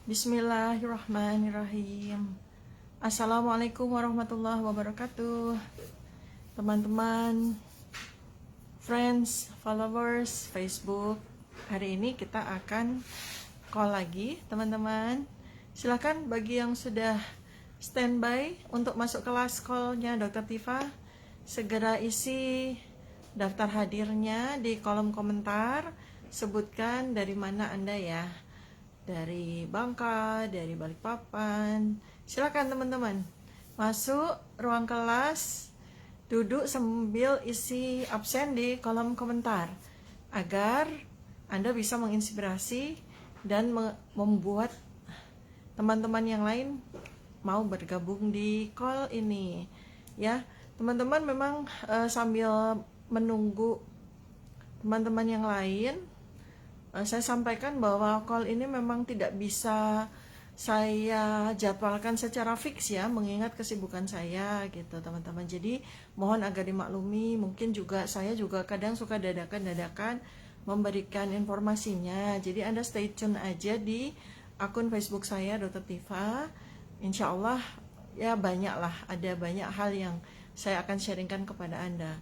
Bismillahirrahmanirrahim. Assalamualaikum warahmatullahi wabarakatuh. Teman-teman, friends, followers Facebook, hari ini kita akan call lagi, teman-teman. Silakan bagi yang sudah standby untuk masuk kelas call-nya Dr. Tifa, segera isi daftar hadirnya di kolom komentar. Sebutkan dari mana Anda ya. Dari Bangka, dari Balikpapan. Silakan teman-teman masuk ruang kelas, duduk sambil isi absen di kolom komentar agar Anda bisa menginspirasi dan membuat teman-teman yang lain mau bergabung di call ini ya. Teman-teman memang sambil menunggu teman-teman yang lain, saya sampaikan bahwa call ini memang tidak bisa saya jadwalkan secara fix ya, mengingat kesibukan saya gitu teman-teman. Jadi mohon agak dimaklumi, mungkin juga saya juga kadang suka dadakan-dadakan memberikan informasinya. Jadi Anda stay tune aja di akun Facebook saya Dr. Tifa. Insya Allah ya ada banyak hal yang saya akan sharingkan kepada Anda.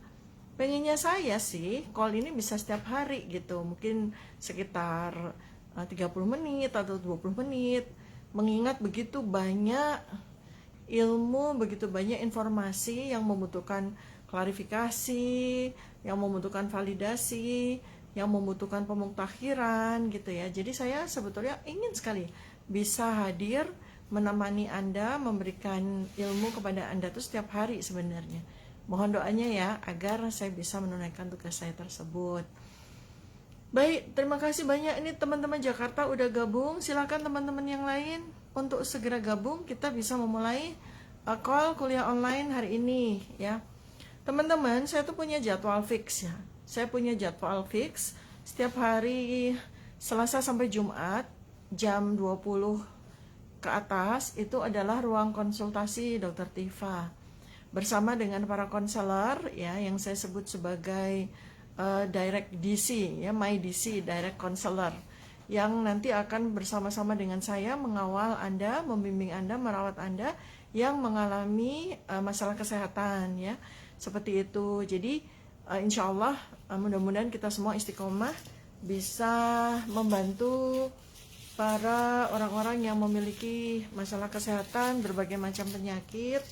Pengennya saya sih call ini bisa setiap hari gitu, mungkin sekitar 30 menit atau 20 menit, mengingat begitu banyak ilmu, begitu banyak informasi yang membutuhkan klarifikasi, yang membutuhkan validasi, yang membutuhkan pemuktahiran gitu ya. Jadi saya sebetulnya ingin sekali bisa hadir menemani Anda, memberikan ilmu kepada Anda tuh setiap hari sebenarnya. Mohon doanya ya agar saya bisa menunaikan tugas saya tersebut. Baik, terima kasih banyak ini teman-teman Jakarta udah gabung. Silakan teman-teman yang lain untuk segera gabung. Kita bisa memulai call kuliah online hari ini ya. Teman-teman, saya tuh punya jadwal fix ya. Saya punya jadwal fix setiap hari Selasa sampai Jumat jam 20 ke atas itu adalah ruang konsultasi Dr. Tifa. Bersama dengan para konselor ya yang saya sebut sebagai direct DC ya, my DC direct counselor, yang nanti akan bersama-sama dengan saya mengawal Anda, membimbing Anda, merawat Anda yang mengalami masalah kesehatan ya, seperti itu. Jadi insya Allah mudah-mudahan kita semua istiqomah bisa membantu para orang-orang yang memiliki masalah kesehatan, berbagai macam penyakit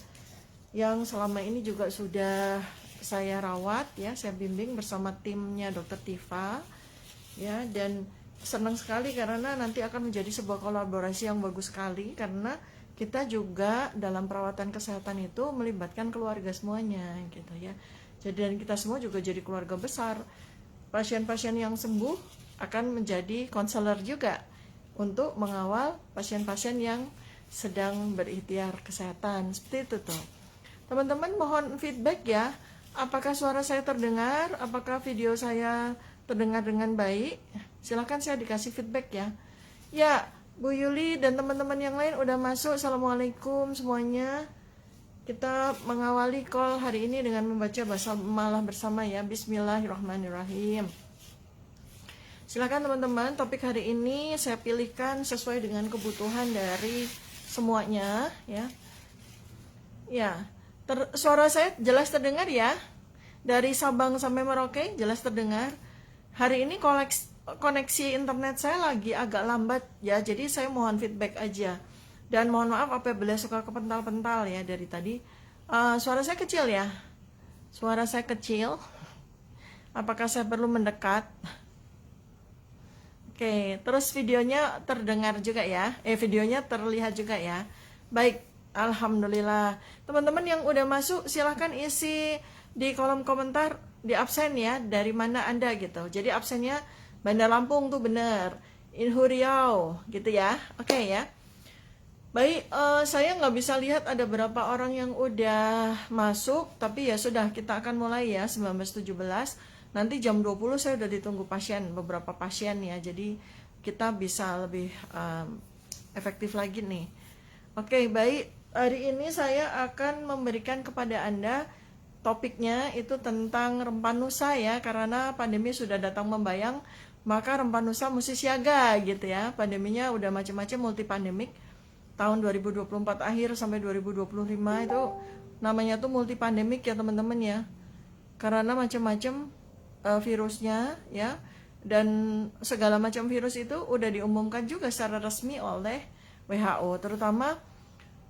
yang selama ini juga sudah saya rawat ya, saya bimbing bersama timnya Dr. Tifa ya, dan senang sekali karena nanti akan menjadi sebuah kolaborasi yang bagus sekali karena kita juga dalam perawatan kesehatan itu melibatkan keluarga semuanya gitu ya. Jadi dan kita semua juga jadi keluarga besar. Pasien-pasien yang sembuh akan menjadi konselor juga untuk mengawal pasien-pasien yang sedang berikhtiar kesehatan, seperti itu tuh. Teman-teman mohon feedback ya, apakah suara saya terdengar, apakah video saya terdengar dengan baik. Silahkan saya dikasih feedback ya. Ya, Bu Yuli dan teman-teman yang lain udah masuk. Assalamualaikum semuanya. Kita mengawali call hari ini dengan membaca basmalah bersama ya. Bismillahirrahmanirrahim. Silakan teman-teman, topik hari ini saya pilihkan sesuai dengan kebutuhan dari semuanya ya. Ya, suara saya jelas terdengar ya? Dari Sabang sampai Merauke jelas terdengar. Hari ini koneksi internet saya lagi agak lambat ya, jadi saya mohon feedback aja. Dan mohon maaf apabila suka kepental-pental ya dari tadi. Suara saya kecil ya? Suara saya kecil. Apakah saya perlu mendekat? Oke, terus videonya terdengar juga ya? Videonya terlihat juga ya? Baik. Alhamdulillah. Teman-teman yang udah masuk silahkan isi di kolom komentar di absen ya, dari mana Anda gitu. Jadi absennya Bandar Lampung tuh bener, Inhu Riau gitu ya. Oke ya. Baik, saya nggak bisa lihat ada berapa orang yang udah masuk, tapi ya sudah, kita akan mulai ya 19.17. Nanti jam 20 saya udah ditunggu beberapa pasien ya. Jadi kita bisa lebih efektif lagi nih. Oke, baik. Hari ini saya akan memberikan kepada Anda topiknya itu tentang Rempanusa ya, karena pandemi sudah datang membayang, maka Rempah Nusa mesti siaga gitu ya. Pandeminya udah macam-macam, multi pandemik. Tahun 2024 akhir sampai 2025 itu namanya tuh multi pandemik ya teman-teman ya. Karena macam-macam virusnya ya, dan segala macam virus itu udah diumumkan juga secara resmi oleh WHO, terutama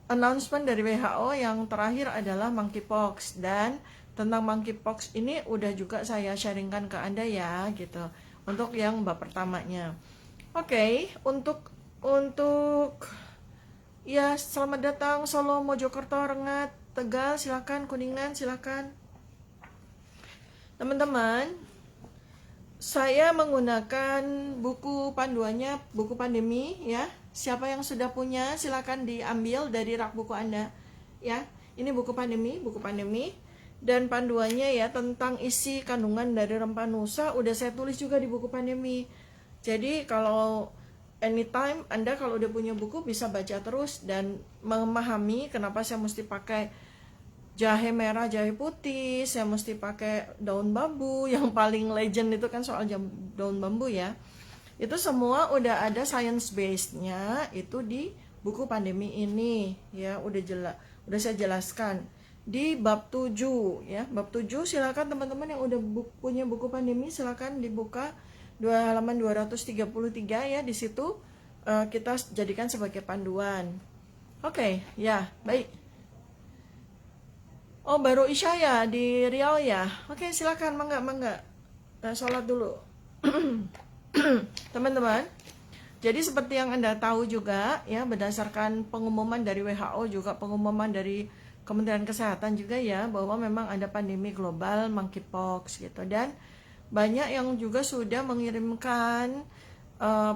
announcement dari WHO yang terakhir adalah monkeypox. Dan tentang monkeypox ini udah juga saya sharingkan ke Anda ya gitu, untuk yang bab pertamanya. Oke, untuk ya, selamat datang Solo, Mojokerto, Rengat, Tegal, silakan. Kuningan, silakan. Teman-teman, saya menggunakan buku panduannya, buku pandemi ya. Siapa yang sudah punya silakan diambil dari rak buku Anda ya. Ini buku pandemi dan panduannya ya, tentang isi kandungan dari Rempah Nusa udah saya tulis juga di buku pandemi. Jadi kalau anytime Anda kalau udah punya buku bisa baca terus dan memahami kenapa saya mesti pakai jahe merah, jahe putih, saya mesti pakai daun bambu. Yang paling legend itu kan soal daun bambu ya. Itu semua udah ada science base-nya itu di buku pandemi ini ya, udah saya jelaskan di bab 7 ya. Bab 7 silakan teman-teman yang udah punya buku pandemi silakan dibuka halaman 233 ya. Di situ kita jadikan sebagai panduan. Oke, ya, baik. Oh, baru Isya ya di Riau ya. Oke, silakan, mangga. Sholat dulu. Teman-teman, jadi seperti yang Anda tahu juga ya, berdasarkan pengumuman dari WHO juga pengumuman dari Kementerian Kesehatan juga ya, bahwa memang ada pandemi global monkeypox gitu. Dan banyak yang juga sudah mengirimkan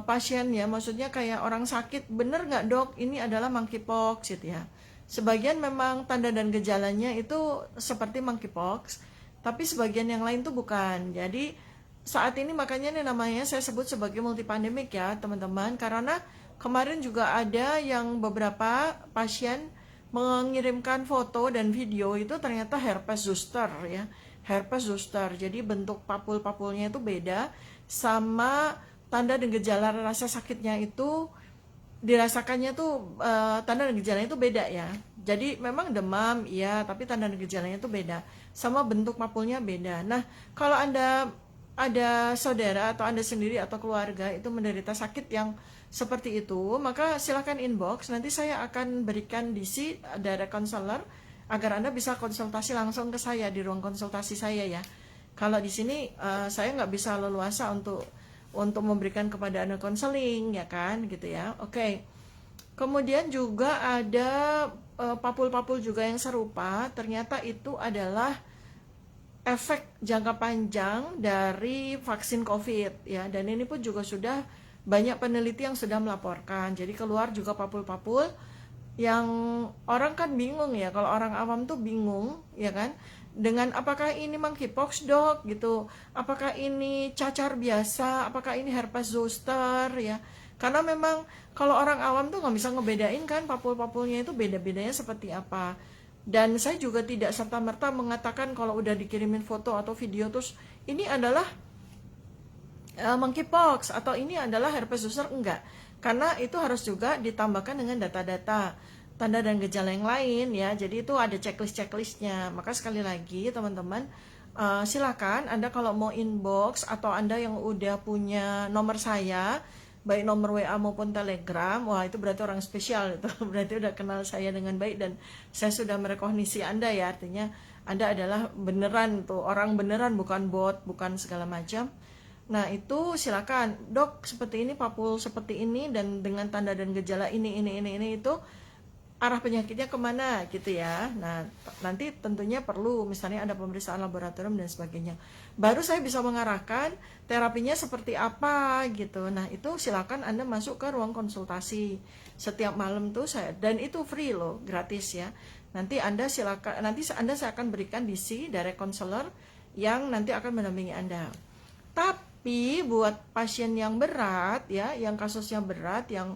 pasien ya, maksudnya kayak orang sakit, bener nggak dok ini adalah monkeypox gitu ya. Sebagian memang tanda dan gejalanya itu seperti monkeypox, tapi sebagian yang lain tuh bukan. Jadi saat ini makanya nih namanya saya sebut sebagai multipandemik ya teman-teman, karena kemarin juga ada yang beberapa pasien mengirimkan foto dan video itu ternyata herpes zoster ya, herpes zoster. Jadi bentuk papul-papulnya itu beda, sama tanda dan gejala rasa sakitnya itu dirasakannya tuh tanda dan gejalanya itu beda ya. Jadi memang demam ya, tapi tanda dan gejalanya itu beda, sama bentuk papulnya beda. Nah, kalau Anda ada saudara atau Anda sendiri atau keluarga itu menderita sakit yang seperti itu, maka silakan inbox, nanti saya akan berikan DC direct counselor agar Anda bisa konsultasi langsung ke saya di ruang konsultasi saya ya. Kalau di sini saya nggak bisa leluasa untuk memberikan kepada Anda konseling ya kan gitu ya. Oke. Kemudian juga ada papul-papul juga yang serupa, ternyata itu adalah efek jangka panjang dari vaksin COVID ya, dan ini pun juga sudah banyak peneliti yang sudah melaporkan. Jadi keluar juga papul-papul yang orang kan bingung ya, kalau orang awam tuh bingung ya kan, dengan apakah ini monkeypox dok gitu, apakah ini cacar biasa, apakah ini herpes zoster ya. Karena memang kalau orang awam tuh nggak bisa ngebedain kan papul-papulnya itu beda-bedanya seperti apa. Dan saya juga tidak serta-merta mengatakan kalau udah dikirimin foto atau video terus ini adalah monkeypox atau ini adalah herpes zoster, enggak. Karena itu harus juga ditambahkan dengan data-data tanda dan gejala yang lain ya. Jadi itu ada checklistnya. Maka sekali lagi teman-teman, silakan Anda kalau mau inbox atau Anda yang udah punya nomor saya, baik nomor WA maupun Telegram, wah itu berarti orang spesial itu. Berarti udah kenal saya dengan baik dan saya sudah merekognisi Anda ya. Artinya Anda adalah beneran tuh, orang beneran, bukan bot, bukan segala macam. Nah itu silakan, dok seperti ini, papul seperti ini, dan dengan tanda dan gejala ini itu arah penyakitnya kemana gitu ya. Nah nanti tentunya perlu misalnya ada pemeriksaan laboratorium dan sebagainya, baru saya bisa mengarahkan terapinya seperti apa gitu. Nah itu silakan Anda masuk ke ruang konsultasi setiap malam tuh saya, dan itu free loh, gratis ya. Nanti Anda silakan, nanti saya akan berikan DC direct counselor yang nanti akan mendampingi Anda. Tapi buat pasien yang berat ya, yang kasusnya berat, yang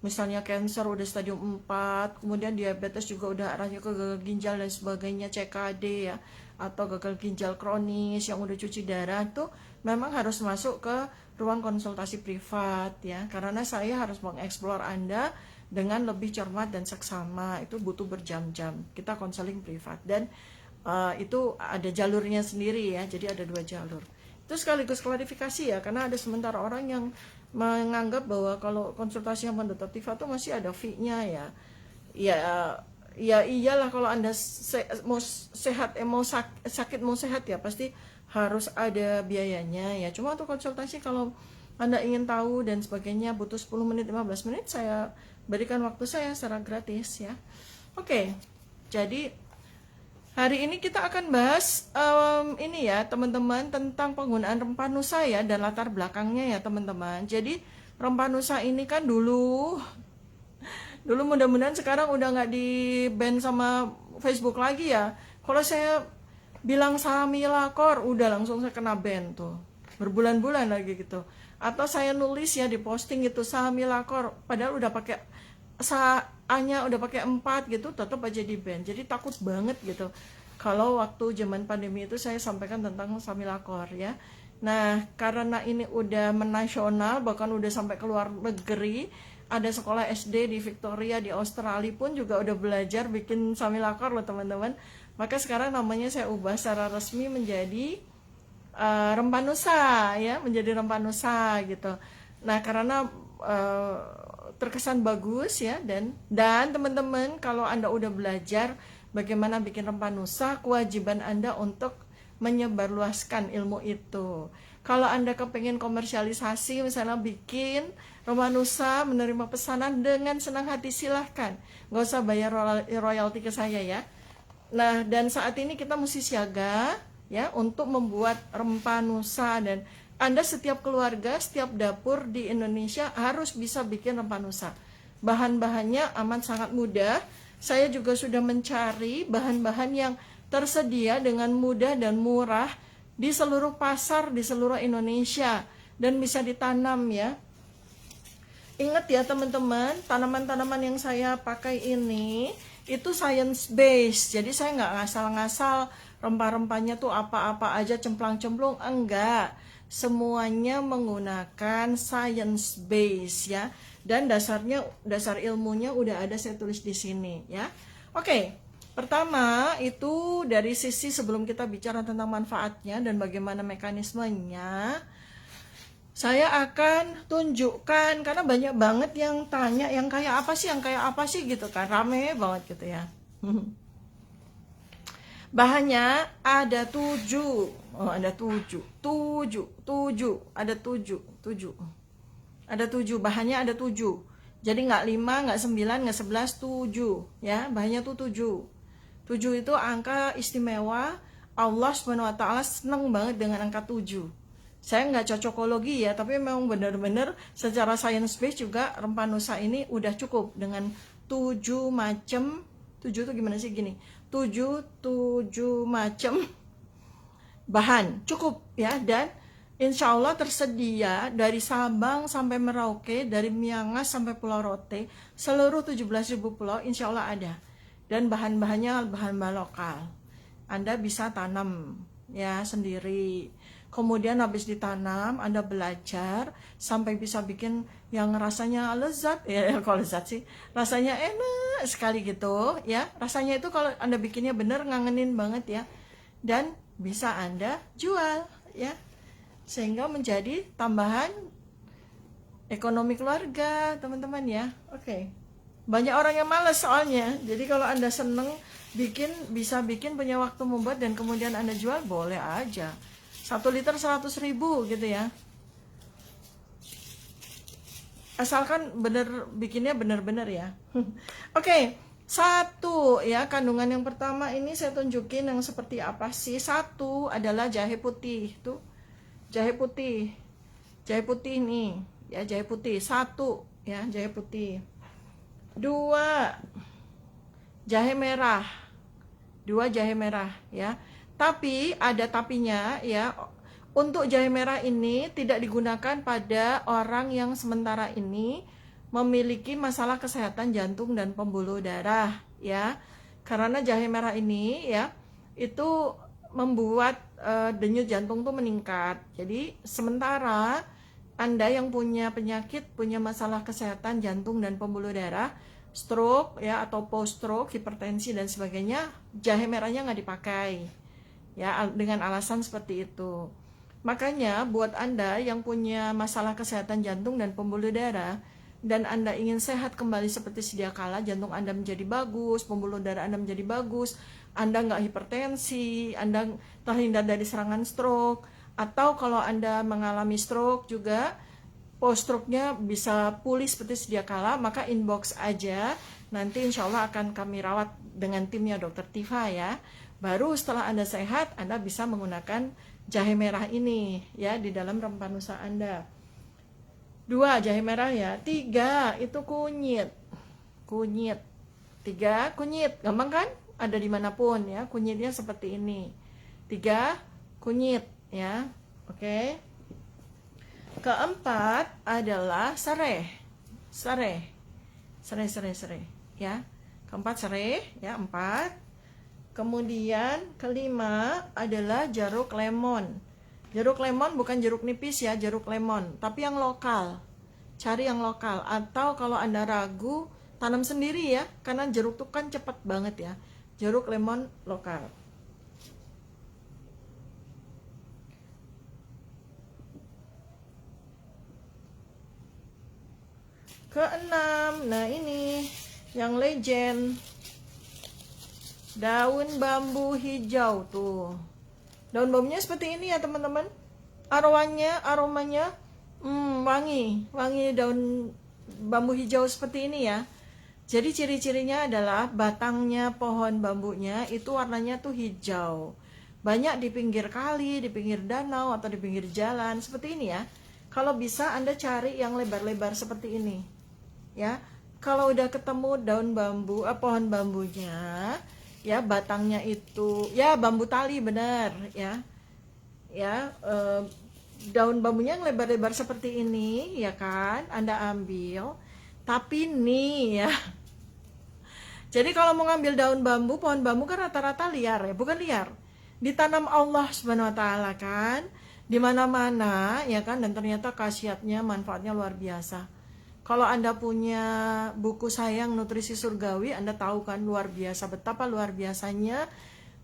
misalnya cancer udah stadium 4, kemudian diabetes juga udah arahnya ke gagal ginjal dan sebagainya, CKD ya, atau gagal ginjal kronis yang udah cuci darah tuh memang harus masuk ke ruang konsultasi privat ya, karena saya harus mengeksplor Anda dengan lebih cermat dan seksama. Itu butuh berjam-jam, kita konseling privat, dan itu ada jalurnya sendiri ya, jadi ada 2 jalur. Itu sekaligus klarifikasi ya, karena ada sementara orang yang menganggap bahwa kalau konsultasi yang mendetatif itu masih ada fee-nya ya. Ya iyalah, kalau Anda mau sehat, mau sakit mau sehat ya pasti harus ada biayanya ya. Cuma untuk konsultasi kalau Anda ingin tahu dan sebagainya butuh 10 menit 15 menit, saya berikan waktu saya secara gratis ya. Oke, jadi hari ini kita akan bahas ini ya teman-teman, tentang penggunaan rempah nusa ya, dan latar belakangnya ya teman-teman. Jadi rempah nusa ini kan dulu mudah-mudahan sekarang udah nggak di ban sama Facebook lagi ya. Kalau saya bilang Sahamilakor udah langsung saya kena ban tuh, berbulan-bulan lagi gitu. Atau saya nulis ya di posting itu Sahamilakor, padahal udah pakai A-nya udah pakai 4 gitu, tetap aja di ban. Jadi takut banget gitu kalau waktu zaman pandemi itu saya sampaikan tentang Sahamilakor ya. Nah, karena ini udah menasional, bahkan udah sampai ke luar negeri, ada sekolah SD di Victoria di Australia pun juga udah belajar bikin Sahamilakor loh teman-teman. Maka sekarang namanya saya ubah secara resmi menjadi rempah nusa ya, menjadi rempah nusa gitu. Nah, karena terkesan bagus ya, dan teman-teman kalau Anda udah belajar bagaimana bikin rempah nusa, kewajiban Anda untuk menyebarluaskan ilmu itu. Kalau Anda kepengen komersialisasi, misalnya bikin rempah nusa, menerima pesanan dengan senang hati, silahkan. Nggak usah bayar royalti ke saya ya. Nah, dan saat ini kita mesti siaga ya untuk membuat rempah nusa, dan Anda setiap keluarga, setiap dapur di Indonesia harus bisa bikin rempah nusa. Bahan-bahannya aman, sangat mudah. Saya juga sudah mencari bahan-bahan yang tersedia dengan mudah dan murah di seluruh pasar di seluruh Indonesia dan bisa ditanam ya. Ingat ya teman-teman, tanaman-tanaman yang saya pakai ini itu science based. Jadi saya nggak ngasal-ngasal rempah-rempahnya tuh apa-apa aja cemplang-cemplung, enggak. Semuanya menggunakan science based ya. Dan dasar ilmunya udah ada saya tulis di sini ya. Oke. Pertama itu dari sisi sebelum kita bicara tentang manfaatnya dan bagaimana mekanismenya, saya akan tunjukkan, karena banyak banget yang tanya yang kayak apa sih gitu kan, rame banget gitu ya. Bahannya ada 7, ada 7, ada 7, bahannya ada 7. Jadi nggak 5, nggak 9, nggak 11, 7 ya, bahannya tuh 7. 7 itu angka istimewa. Allah SWT seneng banget dengan angka 7. Saya nggak cocokologi ya, tapi memang benar-benar secara science based juga rempah nusa ini udah cukup dengan 7 macam. 7 itu gimana sih, gini, 7 macam bahan cukup ya. Dan insya Allah tersedia dari Sabang sampai Merauke, dari Miangas sampai Pulau Rote, seluruh 17.000 pulau insya Allah ada. Dan bahan-bahannya bahan-bahan lokal. Anda bisa tanam ya sendiri. Kemudian habis ditanam, Anda belajar sampai bisa bikin yang rasanya lezat ya, kalau lezat sih, rasanya enak sekali gitu ya. Rasanya itu kalau Anda bikinnya bener ngangenin banget ya. Dan bisa Anda jual ya. Sehingga menjadi tambahan ekonomi keluarga, teman-teman ya. Oke. Banyak orang yang malas soalnya. Jadi kalau Anda seneng bisa bikin, punya waktu membuat, dan kemudian Anda jual, boleh aja. 1 liter 100.000 gitu ya. Asalkan bikinnya bener-bener ya. Oke, 1 ya, kandungan yang pertama ini saya tunjukin yang seperti apa sih. 1 adalah jahe putih. Tuh, jahe putih ini ya, jahe putih 1 ya, jahe putih. 2 jahe merah, 2 jahe merah ya. Tapi ada tapinya ya. Untuk jahe merah ini tidak digunakan pada orang yang sementara ini memiliki masalah kesehatan jantung dan pembuluh darah ya. Karena jahe merah ini ya, itu membuat denyut jantung tuh meningkat. Jadi sementara Anda yang punya penyakit, punya masalah kesehatan jantung dan pembuluh darah, stroke ya atau post stroke, hipertensi dan sebagainya, jahe merahnya nggak dipakai ya dengan alasan seperti itu. Makanya buat Anda yang punya masalah kesehatan jantung dan pembuluh darah dan Anda ingin sehat kembali seperti sedia kala, jantung Anda menjadi bagus, pembuluh darah Anda menjadi bagus, Anda nggak hipertensi, Anda terhindar dari serangan stroke, atau kalau Anda mengalami stroke juga post stroke-nya bisa pulih seperti sedia kala, maka inbox aja, nanti insya Allah akan kami rawat dengan timnya Dr. Tifa ya. Baru setelah Anda sehat, Anda bisa menggunakan jahe merah ini ya di dalam rempah nusa Anda. 2 jahe merah ya. 3 itu kunyit. 3 kunyit, gampang kan? Ada dimanapun ya, kunyitnya seperti ini. 3 kunyit ya. Oke. Keempat adalah serai ya. Keempat serai ya, 4. Kemudian kelima adalah jeruk lemon. Jeruk lemon bukan jeruk nipis ya, jeruk lemon, tapi yang lokal. Cari yang lokal, atau kalau Anda ragu, tanam sendiri ya, karena jeruk tuh kan cepat banget ya. Jeruk lemon lokal. Keenam, nah ini yang legend, daun bambu hijau tuh. Daun bambunya seperti ini ya teman-teman. Aromanya wangi daun bambu hijau seperti ini ya. Jadi ciri-cirinya adalah batangnya pohon bambunya itu warnanya tuh hijau. Banyak di pinggir kali, di pinggir danau atau di pinggir jalan seperti ini ya. Kalau bisa Anda cari yang lebar-lebar seperti ini. Ya. Kalau udah ketemu daun bambu, pohon bambunya, ya batangnya itu ya bambu tali benar ya. Daun bambunya yang lebar-lebar seperti ini ya kan, Anda ambil. Tapi nih ya, jadi kalau mau ngambil daun bambu, pohon bambu kan rata-rata liar ya, bukan liar, ditanam Allah Subhanahu wa taala kan di mana-mana ya kan, dan ternyata khasiatnya, manfaatnya luar biasa. Kalau Anda punya buku Sayang Nutrisi Surgawi, Anda tahu kan luar biasa, betapa luar biasanya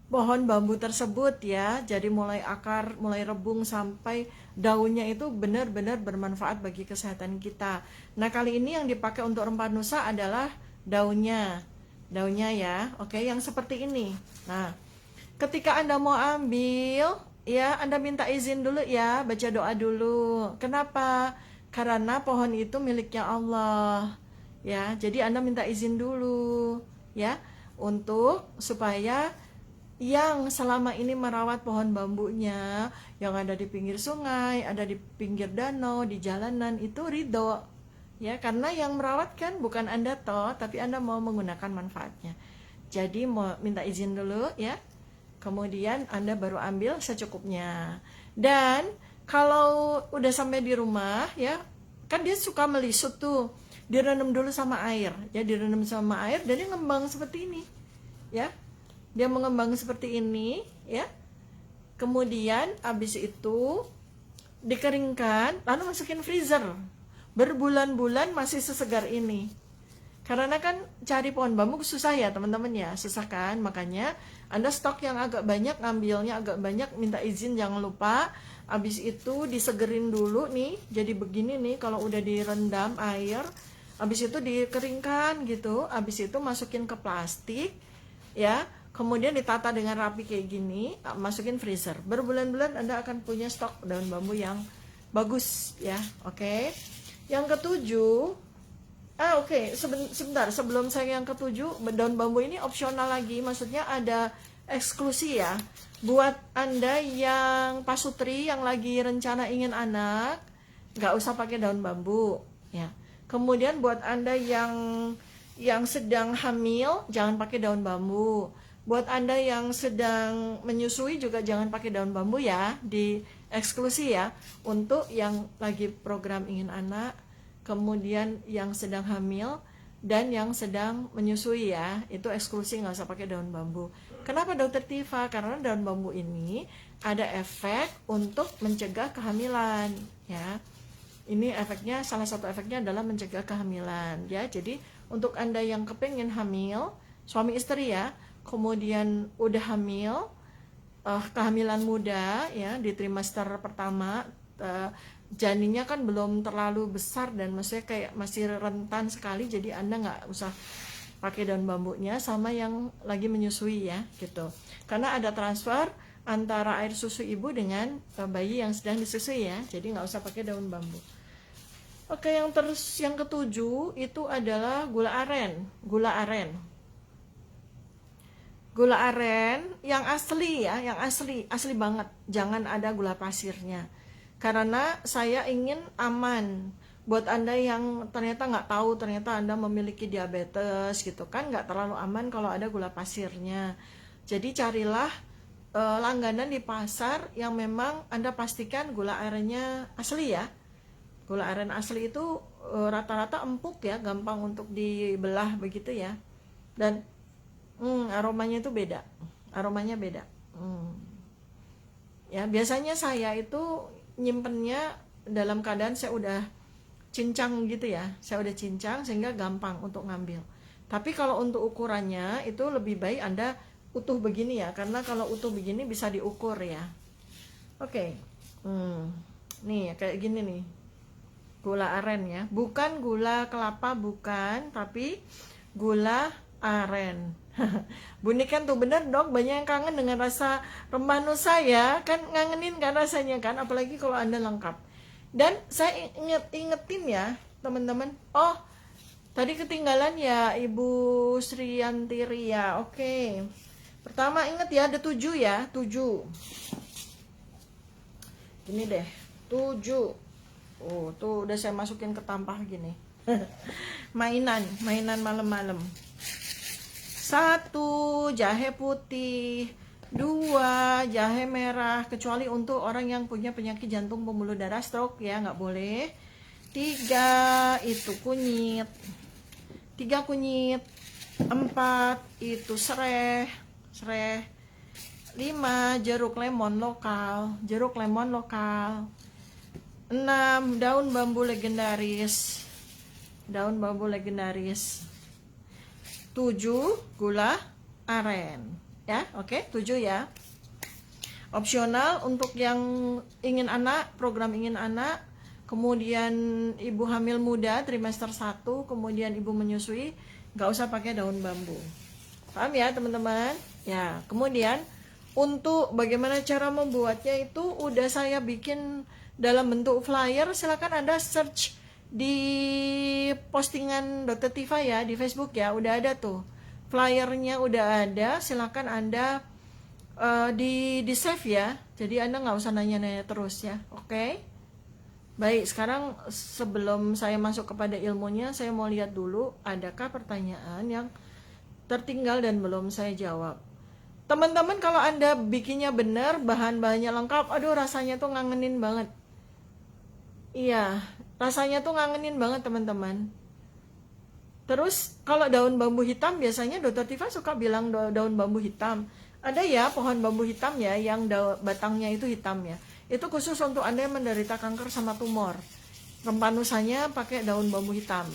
pohon bambu tersebut ya. Jadi mulai akar, mulai rebung sampai daunnya itu benar-benar bermanfaat bagi kesehatan kita. Nah, kali ini yang dipakai untuk rempah nusa adalah daunnya ya. Oke, yang seperti ini. Nah, ketika Anda mau ambil ya, Anda minta izin dulu ya, baca doa dulu. Kenapa? Karena pohon itu miliknya Allah ya. Jadi Anda minta izin dulu ya, untuk supaya yang selama ini merawat pohon bambunya, yang ada di pinggir sungai, ada di pinggir danau, di jalanan, itu ridho ya, karena yang merawat kan bukan Anda toh, tapi Anda mau menggunakan manfaatnya. Jadi mau minta izin dulu ya, kemudian Anda baru ambil secukupnya. Dan kalau udah sampai di rumah ya, kan dia suka melisut tuh, direndam dulu sama air ya, direndam sama air dan dia ngembang seperti ini ya. Dia mengembang seperti ini ya. Kemudian habis itu dikeringkan, lalu masukin freezer. Berbulan-bulan masih sesegar ini. Karena kan cari pohon bambu susah ya teman-teman ya, susah kan. Makanya Anda stok yang agak banyak, ngambilnya agak banyak, minta izin jangan lupa. Habis itu disegerin dulu nih, jadi begini nih kalau udah direndam air. Habis itu dikeringkan gitu. Habis itu masukin ke plastik ya. Kemudian ditata dengan rapi kayak gini, masukin freezer. Berbulan-bulan Anda akan punya stok daun bambu yang bagus ya. Oke. Yang ketujuh, sebentar sebelum saya yang ketujuh, daun bambu ini opsional lagi, maksudnya ada eksklusi ya. Buat Anda yang pasutri yang lagi rencana ingin anak, nggak usah pakai daun bambu ya. Kemudian buat Anda yang sedang hamil, jangan pakai daun bambu. Buat Anda yang sedang menyusui juga jangan pakai daun bambu ya, di eksklusi ya. Untuk yang lagi program ingin anak, kemudian yang sedang hamil, dan yang sedang menyusui ya, itu eksklusi, nggak usah pakai daun bambu. Kenapa Dokter Tifa? Karena daun bambu ini ada efek untuk mencegah kehamilan, ya. Ini efeknya, salah satu efeknya adalah mencegah kehamilan, ya. Jadi untuk Anda yang kepengen hamil, suami istri ya, kemudian udah hamil, kehamilan muda ya di trimester pertama, janinnya kan belum terlalu besar dan maksudnya kayak masih rentan sekali, jadi Anda nggak usah pakai daun bambunya, sama yang lagi menyusui ya gitu, karena ada transfer antara air susu ibu dengan bayi yang sedang disusui ya, jadi nggak usah pakai daun bambu. Oke, yang ketujuh itu adalah gula aren. Gula aren yang asli ya, yang asli banget, jangan ada gula pasirnya, karena saya ingin aman buat Anda yang ternyata nggak tahu, ternyata Anda memiliki diabetes gitu kan, nggak terlalu aman kalau ada gula pasirnya. Jadi carilah langganan di pasar yang memang Anda pastikan gula arennya asli ya. Gula aren asli itu rata-rata empuk ya, gampang untuk dibelah begitu ya, dan aromanya itu beda, ya. Biasanya saya itu nyimpennya dalam keadaan saya udah cincang gitu ya, sehingga gampang untuk ngambil. Tapi kalau untuk ukurannya itu lebih baik Anda utuh begini ya, karena kalau utuh begini bisa diukur ya. Oke. Nih kayak gini nih, gula aren ya, bukan gula kelapa, bukan, tapi gula aren. Bunyi kan tuh, bener dok, banyak yang kangen dengan rasa rempah Nusa ya, kan ngangenin kan rasanya kan, apalagi kalau Anda lengkap. Dan saya ingetin ya teman-teman, oh tadi ketinggalan ya Ibu Sriantiri ya. Oke, pertama inget ya, ada 7 ya, 7 ini deh, 7. Oh tuh udah saya masukin ke tampah gini. mainan malam-malam. 1 jahe putih, 2 jahe merah, kecuali untuk orang yang punya penyakit jantung, pembuluh darah, stroke ya, nggak boleh. 3 itu kunyit, 4 itu sereh. 5 jeruk lemon lokal. 6 daun bambu legendaris. 7 gula aren ya. Oke, 7 ya. Opsional untuk yang ingin anak, program ingin anak, kemudian ibu hamil muda trimester 1, kemudian ibu menyusui, nggak usah pakai daun bambu. Paham ya teman-teman? Ya, kemudian untuk bagaimana cara membuatnya itu udah saya bikin dalam bentuk flyer. Silakan Anda search di postingan Dokter Tifa ya di Facebook ya, udah ada tuh flyernya, udah ada. Silakan Anda di save ya, jadi Anda nggak usah nanya-nanya terus ya. Oke, baik, sekarang sebelum saya masuk kepada ilmunya, saya mau lihat dulu adakah pertanyaan yang tertinggal dan belum saya jawab. Teman-teman, kalau Anda bikinnya benar, bahan-bahannya lengkap, aduh rasanya tuh ngangenin banget. Iya, rasanya tuh ngangenin banget teman-teman. Terus kalau daun bambu hitam, biasanya Dokter Tifa suka bilang daun bambu hitam. Ada ya pohon bambu hitam ya, yang batangnya itu hitam ya. Itu khusus untuk Anda yang menderita kanker sama tumor. Rempah Nusanya pakai daun bambu hitam.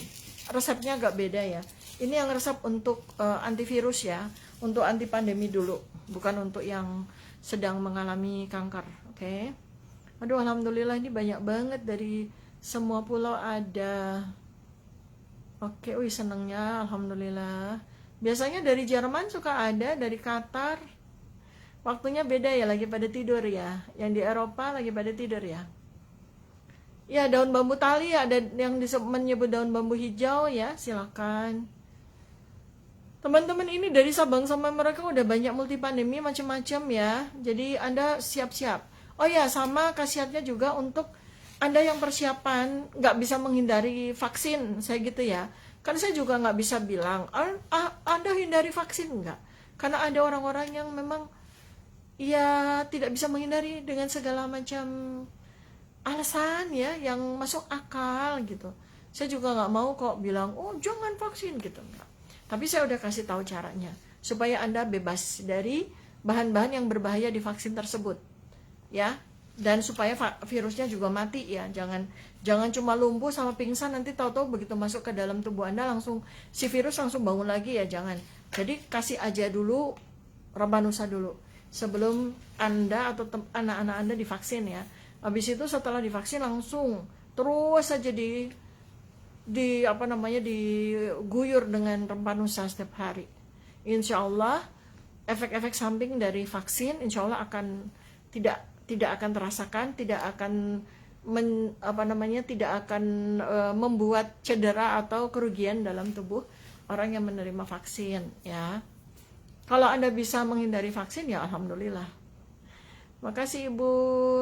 Resepnya agak beda ya. Ini yang resep untuk antivirus ya, untuk anti pandemi dulu, bukan untuk yang sedang mengalami kanker. Oke. Aduh, alhamdulillah ini banyak banget dari semua pulau ada. Oke, wih senengnya, alhamdulillah. Biasanya dari Jerman suka ada, dari Qatar. Waktunya beda ya, lagi pada tidur ya. Yang di Eropa lagi pada tidur ya. Ya, daun bambu tali, ada yang menyebut daun bambu hijau ya, silakan. Teman-teman, ini dari Sabang sampai Merauke udah banyak multi pandemi macam-macam ya. Jadi Anda siap-siap. Oh ya, sama khasiatnya juga untuk Anda yang persiapan nggak bisa menghindari vaksin, saya gitu ya. Kan saya juga nggak bisa bilang Anda hindari vaksin, nggak. Karena ada orang-orang yang memang ya tidak bisa menghindari dengan segala macam alasan ya, yang masuk akal gitu. Saya juga nggak mau kok bilang, oh jangan vaksin gitu, enggak. Tapi saya udah kasih tahu caranya. supaya Anda bebas dari bahan-bahan yang berbahaya di vaksin tersebut. Ya, dan supaya virusnya juga mati ya. Jangan cuma lumpuh sama pingsan, nanti tahu-tahu begitu masuk ke dalam tubuh Anda langsung si virus langsung bangun lagi ya, jangan. Jadi kasih aja dulu Rebanusa dulu sebelum Anda atau anak-anak Anda divaksin ya. Habis itu setelah divaksin langsung terus saja diguyur dengan Rebanusa setiap hari. Insya Allah efek-efek samping dari vaksin insya Allah akan tidak akan terasakan, tidak akan membuat cedera atau kerugian dalam tubuh orang yang menerima vaksin ya. Kalau Anda bisa menghindari vaksin ya alhamdulillah. Makasih Ibu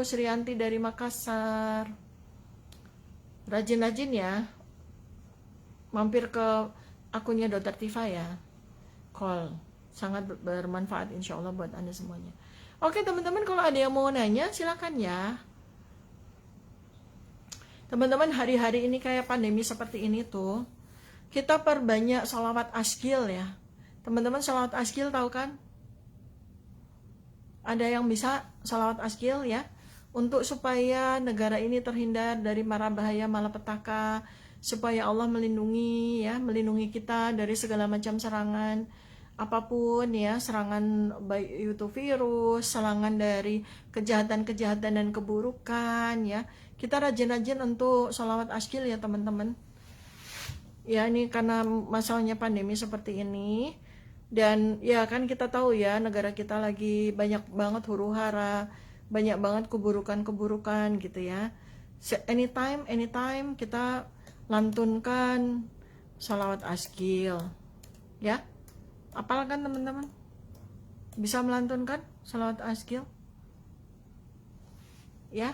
Srianti dari Makassar. Rajin-rajin ya mampir ke akunnya Dr. Tifa ya. Call sangat bermanfaat insya Allah buat Anda semuanya. Oke teman-teman, kalau ada yang mau nanya silakan ya. Teman-teman, hari-hari ini kayak pandemi seperti ini tuh, kita perbanyak sholawat asgil ya. Teman-teman, sholawat asgil tahu kan? Ada yang bisa sholawat asgil ya? Untuk supaya negara ini terhindar dari mara bahaya malapetaka, supaya Allah melindungi kita dari segala macam serangan apapun ya, serangan baik itu virus, serangan dari kejahatan-kejahatan dan keburukan ya. Kita rajin-rajin untuk sholawat asgil ya teman-teman. Ya ini karena masalahnya pandemi seperti ini, dan ya kan kita tahu ya negara kita lagi banyak banget huru-hara, banyak banget keburukan-keburukan gitu ya. Anytime kita lantunkan sholawat asgil ya. Apalkan teman-teman bisa melantunkan sholawat asgil ya.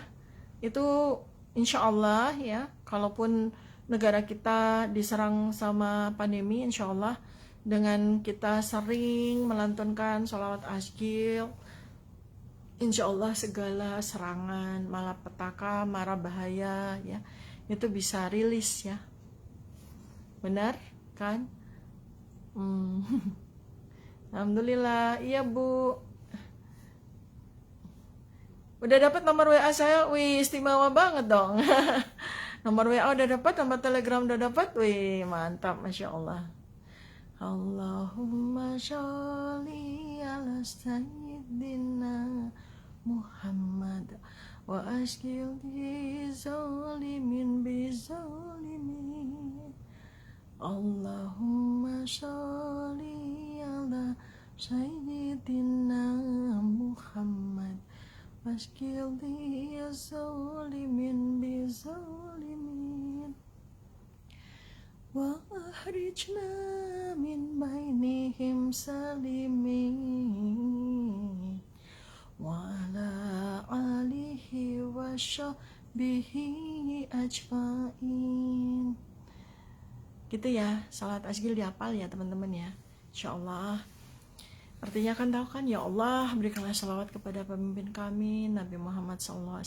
Itu insya Allah ya, kalaupun negara kita diserang sama pandemi, insya Allah dengan kita sering melantunkan sholawat asgil, insya Allah segala serangan malapetaka, mara bahaya ya, itu bisa rilis ya. Benar kan? Alhamdulillah, iya Bu. Udah dapat nomor WA saya, wih istimewa banget dong. Nomor WA udah dapat, nomor Telegram udah dapat, wih mantap, masya Allah. Allahumma sholli ala sayyidina Muhammad wa ashkil di zalimin bi zalimin. Allahumma sholli ala sayyidina Muhammad washkil di zalimin bi zalimin wa akhrijna min bainihim salimin wa ala alihi wa sahbihi ajmain. Gitu ya, salat asgil dihafal ya teman-teman ya, insyaallah. Artinya kan tahu kan, ya Allah berikanlah salawat kepada pemimpin kami Nabi Muhammad SAW,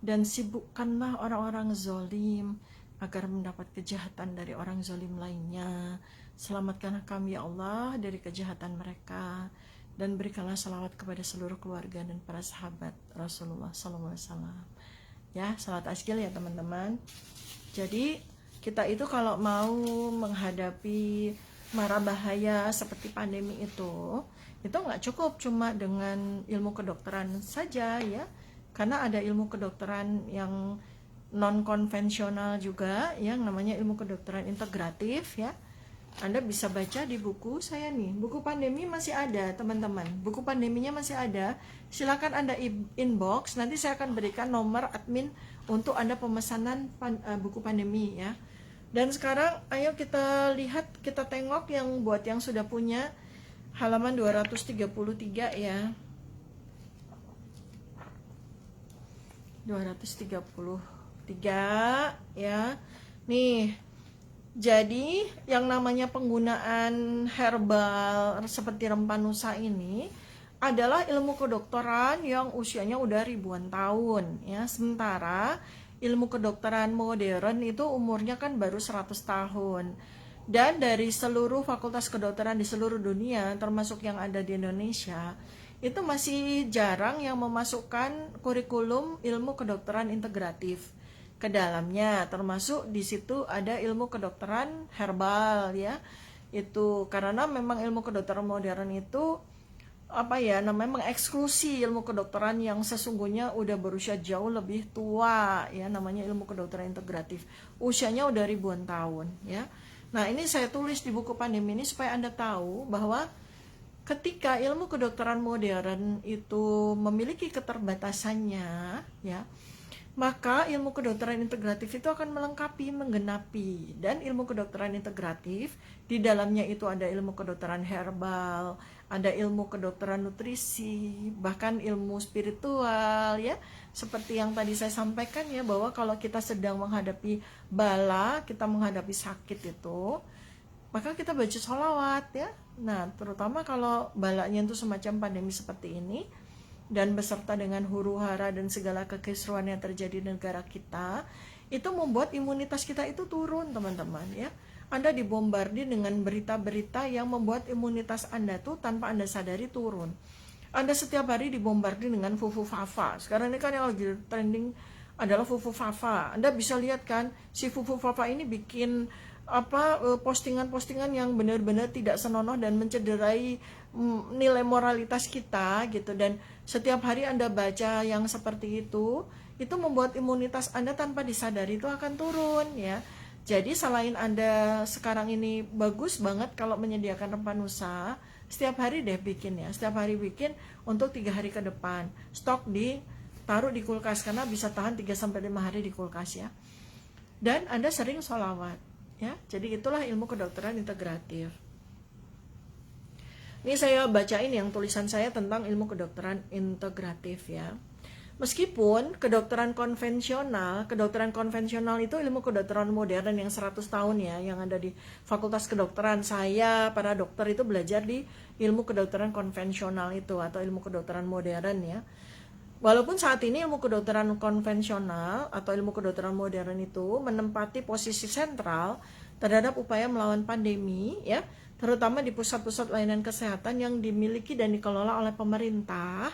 dan sibukkanlah orang-orang zolim agar mendapat kejahatan dari orang zolim lainnya. Selamatkanlah kami ya Allah dari kejahatan mereka, dan berikanlah salawat kepada seluruh keluarga dan para sahabat Rasulullah SAW. Ya, salat asgil ya teman-teman. Jadi kita itu kalau mau menghadapi mara bahaya seperti pandemi itu nggak cukup cuma dengan ilmu kedokteran saja ya, karena ada ilmu kedokteran yang non konvensional juga yang namanya ilmu kedokteran integratif ya. Anda bisa baca di buku saya nih, buku pandemi masih ada teman-teman, buku pandeminya masih ada. Silakan Anda inbox, nanti saya akan berikan nomor admin untuk Anda pemesanan buku pandemi ya. Dan sekarang ayo kita lihat, kita tengok yang buat yang sudah punya, halaman 233 ya. 233 ya. Nih, jadi yang namanya penggunaan herbal seperti Rempanusa ini adalah ilmu kedokteran yang usianya udah ribuan tahun ya. Sementara ilmu kedokteran modern itu umurnya kan baru 100 tahun. Dan dari seluruh fakultas kedokteran di seluruh dunia, termasuk yang ada di Indonesia, itu masih jarang yang memasukkan kurikulum ilmu kedokteran integratif ke dalamnya. Termasuk di situ ada ilmu kedokteran herbal ya. Itu karena memang ilmu kedokteran modern itu namanya mengeksklusi ilmu kedokteran yang sesungguhnya udah berusia jauh lebih tua ya, namanya ilmu kedokteran integratif, usianya udah ribuan tahun ya. Nah, ini saya tulis di buku pandemi ini supaya Anda tahu bahwa ketika ilmu kedokteran modern itu memiliki keterbatasannya ya, maka ilmu kedokteran integratif itu akan melengkapi, menggenapi. Dan ilmu kedokteran integratif di dalamnya itu ada ilmu kedokteran herbal, ada ilmu kedokteran nutrisi, bahkan ilmu spiritual ya. Seperti yang tadi saya sampaikan ya, bahwa kalau kita sedang menghadapi bala, kita menghadapi sakit itu, maka kita baca sholawat ya. Nah, terutama kalau balanya itu semacam pandemi seperti ini, dan beserta dengan huru-hara dan segala kekisruan yang terjadi di negara kita, itu membuat imunitas kita itu turun, teman-teman ya. Anda dibombardir dengan berita-berita yang membuat imunitas Anda tuh tanpa Anda sadari turun. Anda setiap hari dibombardir dengan fufu fafa. Sekarang ini kan yang lagi trending adalah fufu fafa. Anda bisa lihat kan, si fufu fafa ini bikin postingan-postingan yang benar-benar tidak senonoh dan mencederai nilai moralitas kita gitu. Dan setiap hari Anda baca yang seperti itu membuat imunitas Anda tanpa disadari itu akan turun ya. Jadi selain Anda sekarang ini bagus banget kalau menyediakan rempanusa, setiap hari deh bikin ya, setiap hari bikin untuk 3 hari ke depan. Stok taruh di kulkas karena bisa tahan 3-5 hari di kulkas ya. Dan Anda sering sholawat ya. Jadi itulah ilmu kedokteran integratif. Ini saya bacain yang tulisan saya tentang ilmu kedokteran integratif ya. Meskipun kedokteran konvensional itu ilmu kedokteran modern yang 100 tahun ya, yang ada di Fakultas Kedokteran. Saya, para dokter itu belajar di ilmu kedokteran konvensional itu atau ilmu kedokteran modern ya. Walaupun saat ini ilmu kedokteran konvensional atau ilmu kedokteran modern itu menempati posisi sentral terhadap upaya melawan pandemi ya, terutama di pusat-pusat layanan kesehatan yang dimiliki dan dikelola oleh pemerintah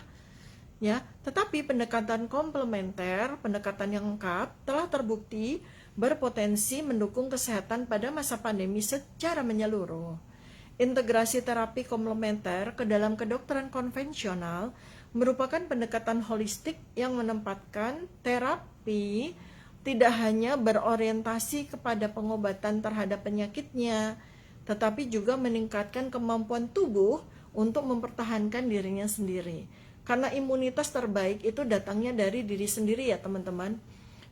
ya, tetapi pendekatan komplementer, pendekatan yang lengkap telah terbukti berpotensi mendukung kesehatan pada masa pandemi secara menyeluruh. Integrasi terapi komplementer ke dalam kedokteran konvensional merupakan pendekatan holistik yang menempatkan terapi tidak hanya berorientasi kepada pengobatan terhadap penyakitnya, tetapi juga meningkatkan kemampuan tubuh untuk mempertahankan dirinya sendiri. Karena imunitas terbaik itu datangnya dari diri sendiri ya teman-teman.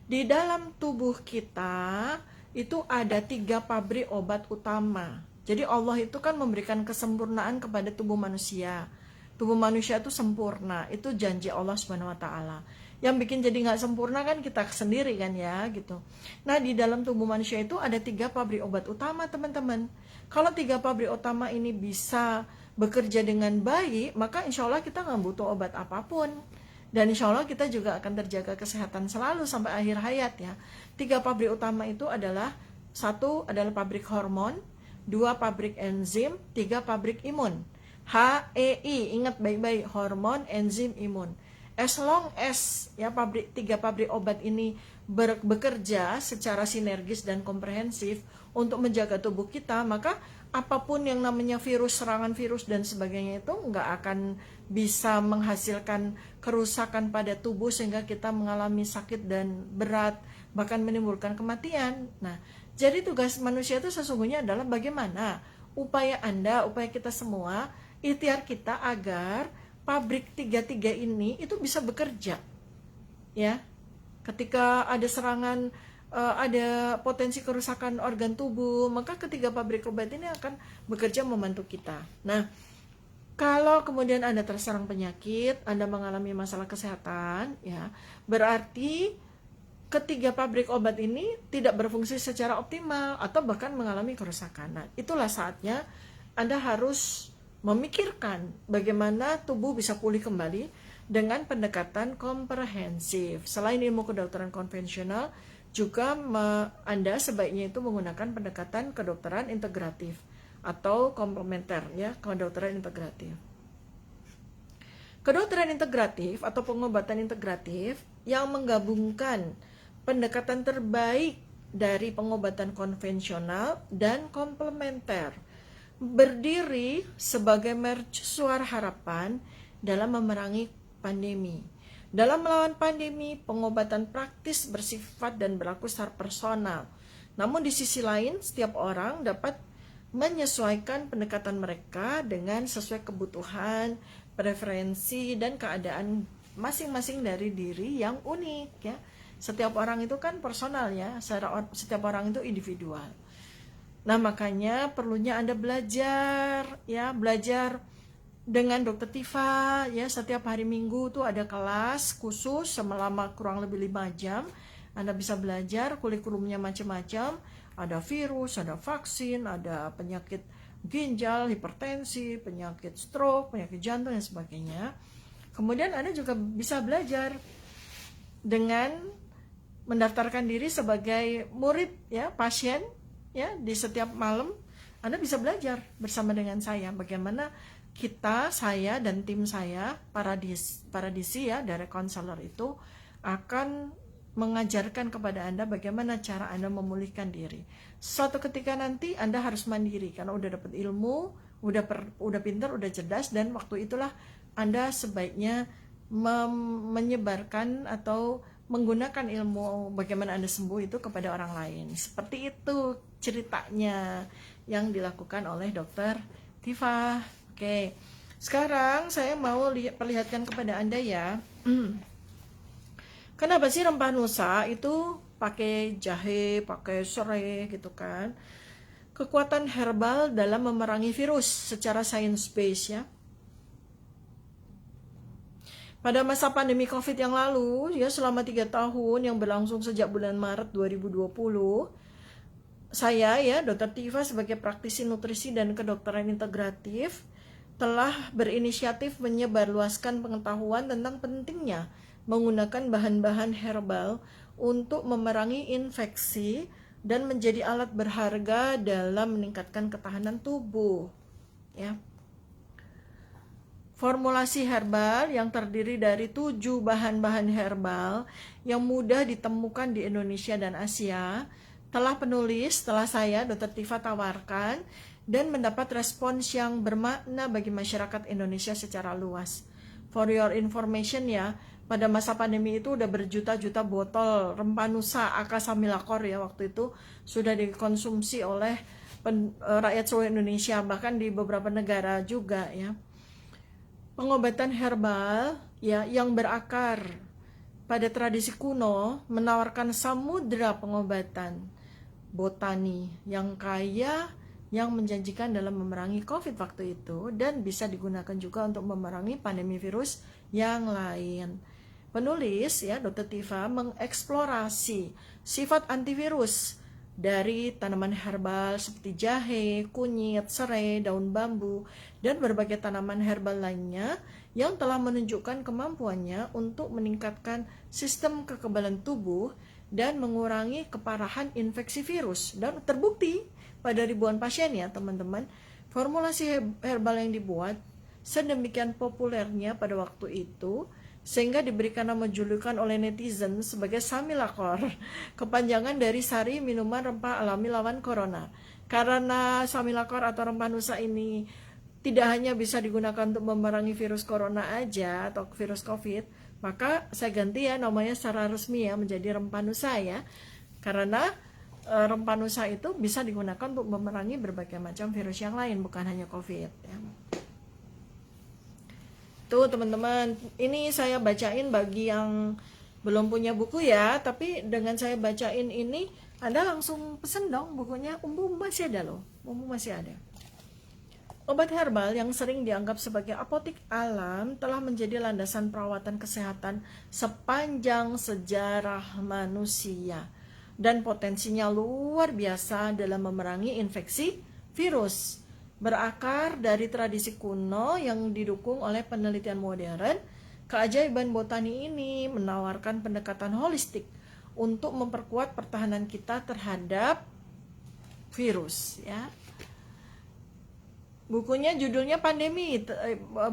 Di dalam tubuh kita itu ada 3 pabrik obat utama. Jadi Allah itu kan memberikan kesempurnaan kepada tubuh manusia. Tubuh manusia itu sempurna, itu janji Allah Subhanahu wa taala. Yang bikin jadi nggak sempurna kan kita sendiri kan ya gitu. Nah, di dalam tubuh manusia itu ada 3 pabrik obat utama teman-teman. Kalau 3 pabrik utama ini bisa bekerja dengan baik, maka insya Allah kita nggak butuh obat apapun. Dan insya Allah kita juga akan terjaga kesehatan selalu sampai akhir hayat ya. 3 pabrik utama itu adalah, 1 adalah pabrik hormon, 2 pabrik enzim, 3 pabrik imun. HEI, ingat baik-baik, hormon, enzim, imun. As long as ya 3 pabrik obat ini bekerja secara sinergis dan komprehensif untuk menjaga tubuh kita, maka apapun yang namanya virus, serangan virus dan sebagainya itu nggak akan bisa menghasilkan kerusakan pada tubuh sehingga kita mengalami sakit dan berat, bahkan menimbulkan kematian. Nah, jadi tugas manusia itu sesungguhnya adalah bagaimana upaya Anda, upaya kita semua, ikhtiar kita agar pabrik 3 ini itu bisa bekerja. Ya. Ketika ada serangan, ada potensi kerusakan organ tubuh, maka 3 pabrik obat ini akan bekerja membantu kita. Nah, kalau kemudian Anda terserang penyakit, Anda mengalami masalah kesehatan, ya, berarti 3 pabrik obat ini tidak berfungsi secara optimal atau bahkan mengalami kerusakan. Nah, itulah saatnya Anda harus memikirkan bagaimana tubuh bisa pulih kembali dengan pendekatan komprehensif. Selain ilmu kedokteran konvensional, juga Anda sebaiknya itu menggunakan pendekatan kedokteran integratif atau komplementer ya, kedokteran integratif. Kedokteran integratif atau pengobatan integratif yang menggabungkan pendekatan terbaik dari pengobatan konvensional dan komplementer, berdiri sebagai mercusuar harapan dalam memerangi pandemi. Dalam melawan pandemi, pengobatan praktis bersifat dan berlaku secara personal. Namun di sisi lain, setiap orang dapat menyesuaikan pendekatan mereka dengan sesuai kebutuhan, preferensi, dan keadaan masing-masing dari diri yang unik ya. Setiap orang itu kan personal ya, setiap orang itu individual. Nah, makanya perlunya Anda belajar ya, belajar dengan Dr. Tifa ya. Setiap hari Minggu tuh ada kelas khusus selama kurang lebih 5 jam. Anda bisa belajar, kurikulumnya macam-macam. Ada virus, ada vaksin, ada penyakit ginjal, hipertensi, penyakit stroke, penyakit jantung, dan sebagainya. Kemudian Anda juga bisa belajar dengan mendaftarkan diri sebagai murid ya, pasien ya. Di setiap malam Anda bisa belajar bersama dengan saya bagaimana saya dan tim saya, Paradisi ya, dari konselor itu akan mengajarkan kepada Anda bagaimana cara Anda memulihkan diri. Suatu ketika nanti Anda harus mandiri karena udah dapat ilmu, udah pintar, udah cerdas, dan waktu itulah Anda sebaiknya menyebarkan atau menggunakan ilmu bagaimana Anda sembuh itu kepada orang lain. Seperti itu ceritanya yang dilakukan oleh Dr. Tifa. Oke, sekarang saya mau perlihatkan kepada Anda ya. Kenapa sih rempah Nusa itu pakai jahe, pakai serai gitu kan? Kekuatan herbal dalam memerangi virus secara science based ya. Pada masa pandemi COVID yang lalu ya, selama 3 tahun yang berlangsung sejak bulan Maret 2020, saya ya, Dr. Tifa sebagai praktisi nutrisi dan kedokteran integratif telah berinisiatif menyebarluaskan pengetahuan tentang pentingnya menggunakan bahan-bahan herbal untuk memerangi infeksi dan menjadi alat berharga dalam meningkatkan ketahanan tubuh ya. Formulasi herbal yang terdiri dari 7 bahan-bahan herbal yang mudah ditemukan di Indonesia dan Asia telah saya, Dr. Tifa, tawarkan dan mendapat respons yang bermakna bagi masyarakat Indonesia secara luas. For your information ya, pada masa pandemi itu udah berjuta-juta botol rempah Nusa Akasamilakor ya, waktu itu sudah dikonsumsi oleh rakyat seluruh Indonesia, bahkan di beberapa negara juga ya. Pengobatan herbal ya yang berakar pada tradisi kuno menawarkan samudera pengobatan botani yang kaya, yang menjanjikan dalam memerangi COVID waktu itu, dan bisa digunakan juga untuk memerangi pandemi virus yang lain. Penulis ya, Dr. Tifa, mengeksplorasi sifat antivirus dari tanaman herbal seperti jahe, kunyit, serai, daun bambu, dan berbagai tanaman herbal lainnya yang telah menunjukkan kemampuannya untuk meningkatkan sistem kekebalan tubuh dan mengurangi keparahan infeksi virus. Dan terbukti pada ribuan pasien ya teman-teman, formulasi herbal yang dibuat sedemikian populernya pada waktu itu sehingga diberikan nama julukan oleh netizen sebagai Samilakor, kepanjangan dari sari minuman rempah alami lawan corona. Karena Samilakor atau rempah Nusa ini tidak hanya bisa digunakan untuk memerangi virus corona aja atau virus COVID, maka saya ganti ya namanya secara resmi ya menjadi rempah Nusa ya. Karena rempah Nusa itu bisa digunakan untuk memerangi berbagai macam virus yang lain, bukan hanya COVID ya. Tuh teman-teman, ini saya bacain bagi yang belum punya buku ya, tapi dengan saya bacain ini Anda langsung pesen dong bukunya. Umum masih ada loh, umum masih ada. Obat herbal yang sering dianggap sebagai apotik alam telah menjadi landasan perawatan kesehatan sepanjang sejarah manusia dan potensinya luar biasa dalam memerangi infeksi virus. Berakar dari tradisi kuno yang didukung oleh penelitian modern, keajaiban botani ini menawarkan pendekatan holistik untuk memperkuat pertahanan kita terhadap virus ya. Bukunya judulnya Pandemi,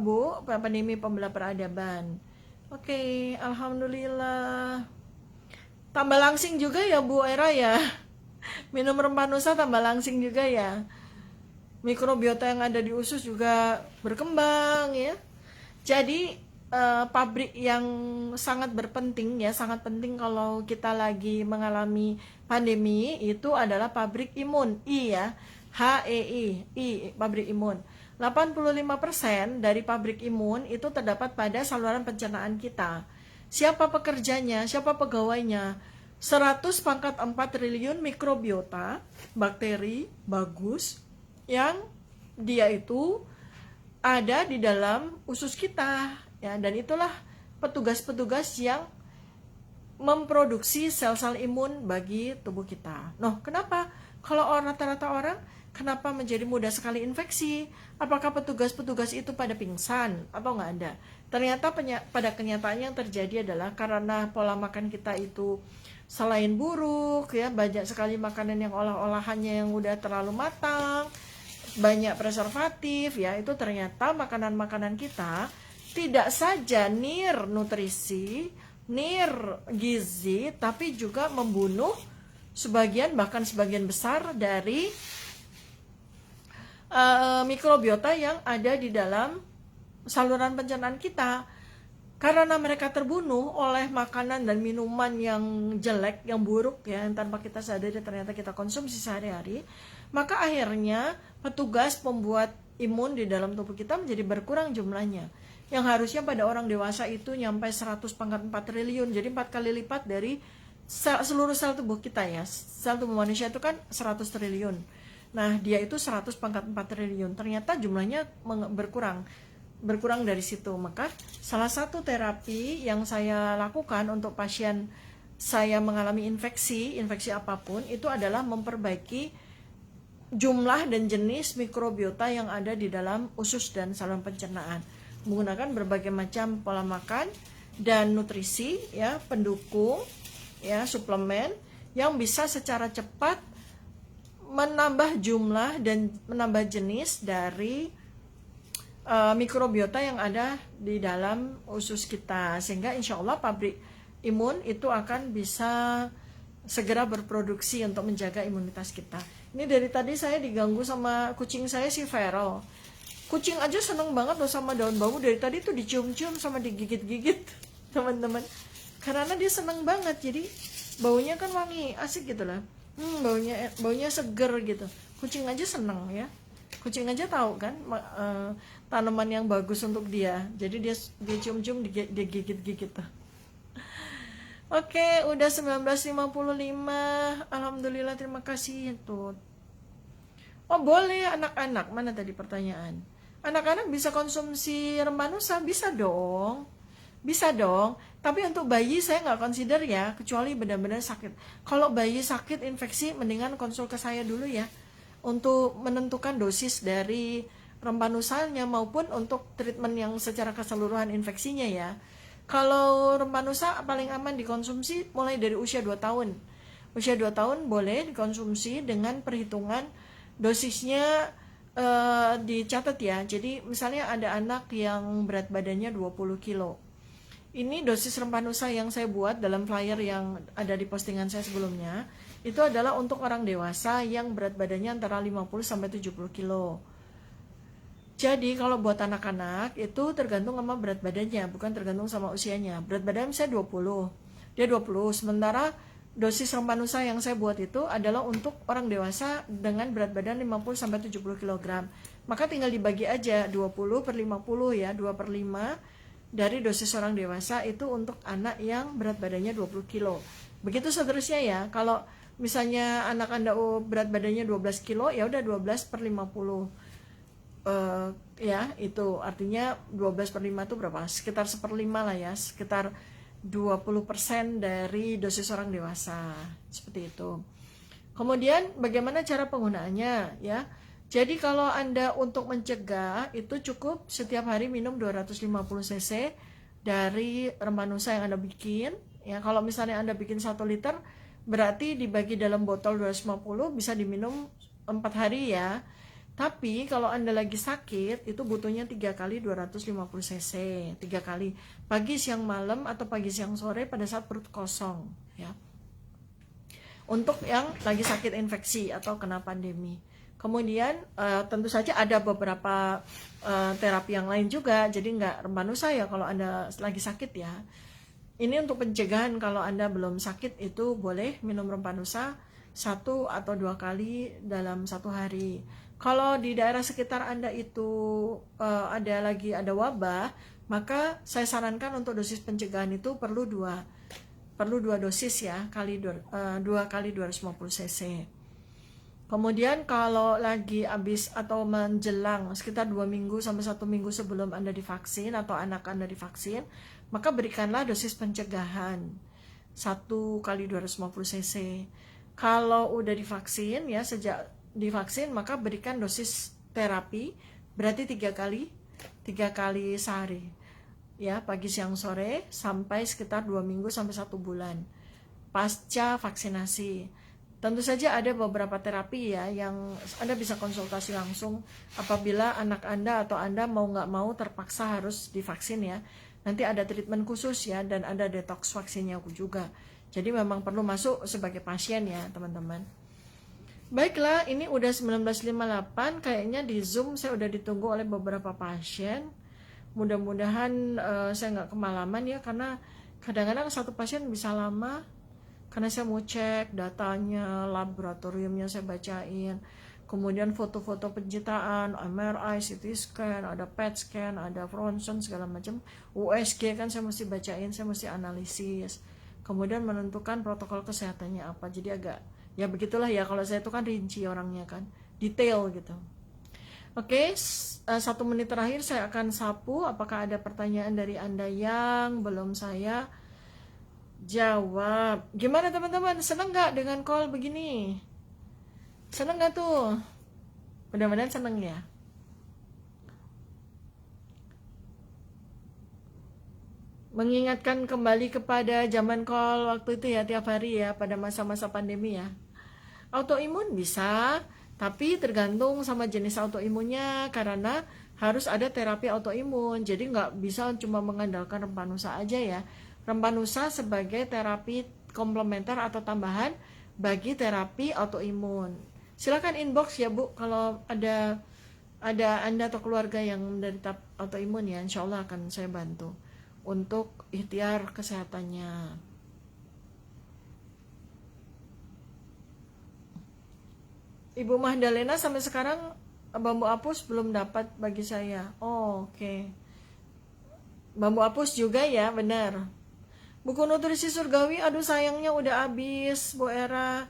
Bu, Pandemi Pembela Peradaban. Oke, alhamdulillah. Tambah langsing juga ya Bu Era ya. Minum rempah nusa tambah langsing juga ya. Mikrobiota yang ada di usus juga berkembang ya. Jadi pabrik yang sangat berpenting ya, sangat penting kalau kita lagi mengalami pandemi itu adalah pabrik imun, I ya, HEI, pabrik imun. 85% dari pabrik imun itu terdapat pada saluran pencernaan kita. Siapa pekerjanya, siapa pegawainya? 100/4 triliun mikrobiota, bakteri bagus yang dia itu ada di dalam usus kita ya, dan itulah petugas-petugas yang memproduksi sel-sel imun bagi tubuh kita. Noh, kenapa kalau rata-rata orang kenapa menjadi mudah sekali infeksi? Apakah petugas-petugas itu pada pingsan atau nggak ada? Ternyata pada kenyataannya yang terjadi adalah karena pola makan kita itu selain buruk ya, banyak sekali makanan yang olah-olahannya yang udah terlalu matang, banyak preservatif ya, itu ternyata makanan-makanan kita tidak saja nir nutrisi, nir gizi, tapi juga membunuh sebagian bahkan sebagian besar dari mikrobiota yang ada di dalam saluran pencernaan kita. Karena mereka terbunuh oleh makanan dan minuman yang jelek, yang buruk ya, yang tanpa kita sadari ternyata kita konsumsi sehari-hari, maka akhirnya petugas pembuat imun di dalam tubuh kita menjadi berkurang jumlahnya. Yang harusnya pada orang dewasa itu nyampe 100/4 triliun, jadi 4 kali lipat dari seluruh sel tubuh kita ya. Sel tubuh manusia itu kan 100 triliun. Nah, dia itu 100/4 triliun. Ternyata jumlahnya berkurang dari situ. Maka salah satu terapi yang saya lakukan untuk pasien saya mengalami infeksi apapun itu adalah memperbaiki jumlah dan jenis mikrobiota yang ada di dalam usus dan saluran pencernaan menggunakan berbagai macam pola makan dan nutrisi ya, pendukung ya, suplemen yang bisa secara cepat menambah jumlah dan menambah jenis dari mikrobiota yang ada di dalam usus kita, sehingga insya Allah pabrik imun itu akan bisa segera berproduksi untuk menjaga imunitas kita. Ini dari tadi saya diganggu sama kucing saya si Feral. Kucing aja seneng banget loh sama daun bambu, dari tadi tuh dicium-cium sama digigit-gigit teman-teman, karena dia seneng banget. Jadi baunya kan wangi, asik gitu lah. Baunya seger gitu. Kucing aja seneng ya. Kucing aja tahu kan tanaman yang bagus untuk dia. Jadi dia cium-cium, dia gigit-gigit tuh. Oke, udah 19.55. Alhamdulillah, terima kasih tuh. Oh, boleh anak-anak. Mana tadi pertanyaan? Anak-anak bisa konsumsi rempah nusa? Bisa dong. Bisa dong. Tapi untuk bayi saya nggak consider ya, kecuali benar-benar sakit. Kalau bayi sakit infeksi, mendingan konsul ke saya dulu ya, untuk menentukan dosis dari rempah nusanya maupun untuk treatment yang secara keseluruhan infeksinya ya. Kalau rempah nusa paling aman dikonsumsi mulai dari usia 2 tahun. Usia 2 tahun boleh dikonsumsi dengan perhitungan dosisnya dicatat ya. Jadi misalnya ada anak yang berat badannya 20 kilo. Ini dosis rempah nusa yang saya buat dalam flyer yang ada di postingan saya sebelumnya. Itu adalah untuk orang dewasa yang berat badannya antara 50-70 kilo. Jadi kalau buat anak-anak itu tergantung sama berat badannya, bukan tergantung sama usianya. Berat badan saya 20, dia 20. Sementara dosis rempah nusa yang saya buat itu adalah untuk orang dewasa dengan berat badan 50-70 kg. Maka tinggal dibagi aja 20/50 ya, 2/5 dari dosis orang dewasa itu untuk anak yang berat badannya 20 kilo. Begitu seterusnya ya. Kalau misalnya anak Anda berat badannya 12 kilo, ya udah 12/50. Ya, itu artinya 12/5 itu berapa? Sekitar 1/5 lah ya, sekitar 20% dari dosis orang dewasa. Seperti itu. Kemudian bagaimana cara penggunaannya ya? Jadi kalau Anda untuk mencegah itu cukup setiap hari minum 250 cc dari rempah nusa yang Anda bikin Ya, kalau misalnya Anda bikin 1 liter, berarti dibagi dalam botol 250 bisa diminum 4 hari ya. Tapi kalau Anda lagi sakit, itu butuhnya 3 kali 250 cc. 3 kali. Pagi, siang, malam, atau pagi, siang, sore pada saat perut kosong. Ya. Untuk yang lagi sakit infeksi atau kena pandemi. Kemudian tentu saja ada beberapa terapi yang lain juga. Jadi nggak rempanusa ya kalau Anda lagi sakit ya. Ini untuk pencegahan. Kalau Anda belum sakit itu boleh minum rempanusa 1 atau 2 kali dalam 1 hari. Kalau di daerah sekitar Anda itu ada wabah, maka saya sarankan untuk dosis pencegahan itu perlu 2 dosis ya, 2 kali 250 cc. Kemudian kalau lagi habis atau menjelang sekitar 2 minggu sampai 1 minggu sebelum Anda divaksin atau anak Anda divaksin, maka berikanlah dosis pencegahan 1 kali 250 cc. Kalau udah divaksin ya, sejak divaksin maka berikan dosis terapi, berarti 3 kali sehari. Ya, pagi, siang, sore sampai sekitar 2 minggu sampai 1 bulan pasca vaksinasi. Tentu saja ada beberapa terapi ya yang Anda bisa konsultasi langsung apabila anak Anda atau Anda mau nggak mau terpaksa harus divaksin ya. Nanti ada treatment khusus ya, dan ada detox vaksinnya juga. Jadi memang perlu masuk sebagai pasien ya teman-teman. Baiklah, ini udah 19.58, kayaknya di Zoom saya udah ditunggu oleh beberapa pasien. Mudah-mudahan saya nggak kemalaman ya, karena kadang-kadang satu pasien bisa lama. Karena saya mau cek datanya, laboratoriumnya saya bacain, kemudian foto-foto pencitraan, MRI, CT scan, ada PET scan, ada ronsen segala macam, USG kan saya mesti bacain, saya mesti analisis, kemudian menentukan protokol kesehatannya apa. Jadi agak ya begitulah ya, kalau saya itu kan rinci orangnya kan, detail gitu. Oke, 1 menit terakhir saya akan sapu apakah ada pertanyaan dari Anda yang belum saya jawab. Gimana teman-teman, seneng gak dengan call begini? Seneng gak tuh? Mudah-mudahan seneng ya. Mengingatkan kembali kepada zaman call waktu itu ya, tiap hari ya, pada masa-masa pandemi ya. Autoimun bisa, tapi tergantung sama jenis autoimunnya, karena harus ada terapi autoimun. Jadi nggak bisa cuma mengandalkan rempanusa aja ya. Rempanusa sebagai terapi komplementer atau tambahan bagi terapi autoimun. Silakan inbox ya Bu, kalau ada Anda atau keluarga yang menderita autoimun ya, insya Allah akan saya bantu untuk ikhtiar kesehatannya. Ibu Mahdalena sampai sekarang bambu apus belum dapat bagi saya. Oh, oke. Bambu apus juga ya, benar. Buku nutrisi surgawi, aduh sayangnya udah habis, Bu Era.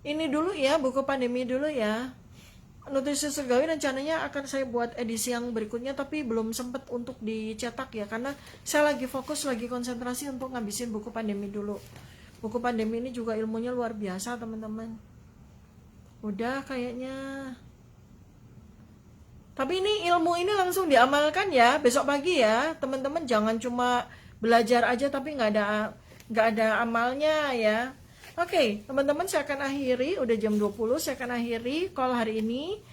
Ini dulu ya, buku pandemi dulu ya. Nutrisi surgawi rencananya akan saya buat edisi yang berikutnya, tapi belum sempat untuk dicetak ya, karena saya lagi fokus, lagi konsentrasi untuk ngabisin buku pandemi dulu. Buku pandemi ini juga ilmunya luar biasa teman-teman. Udah kayaknya. Tapi ini ilmu ini langsung diamalkan ya, besok pagi ya teman-teman, jangan cuma belajar aja tapi nggak ada amalnya ya. Oke, teman-teman, saya akan akhiri, udah jam 20, saya akan akhiri call hari ini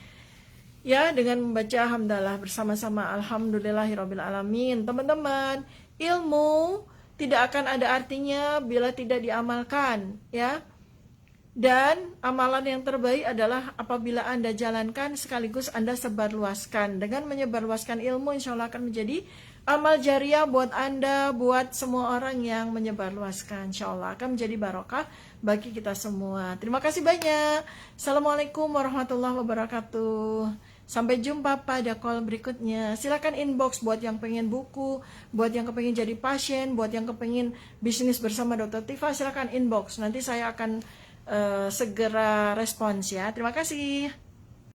ya dengan membaca hamdalah bersama-sama. Alhamdulillahirabbil alamin. Teman-teman, ilmu tidak akan ada artinya bila tidak diamalkan ya. Dan amalan yang terbaik adalah apabila Anda jalankan sekaligus Anda sebarluaskan. Dengan menyebarluaskan ilmu, insya Allah akan menjadi amal jariah buat Anda, buat semua orang yang menyebarluaskan. Insya Allah akan menjadi barokah bagi kita semua. Terima kasih banyak. Assalamualaikum warahmatullahi wabarakatuh. Sampai jumpa pada call berikutnya. Silakan inbox buat yang pengen buku, buat yang kepengen jadi pasien, buat yang kepengen bisnis bersama Dr. Tifa. Silakan inbox. Nanti saya akan segera respons ya. Terima kasih.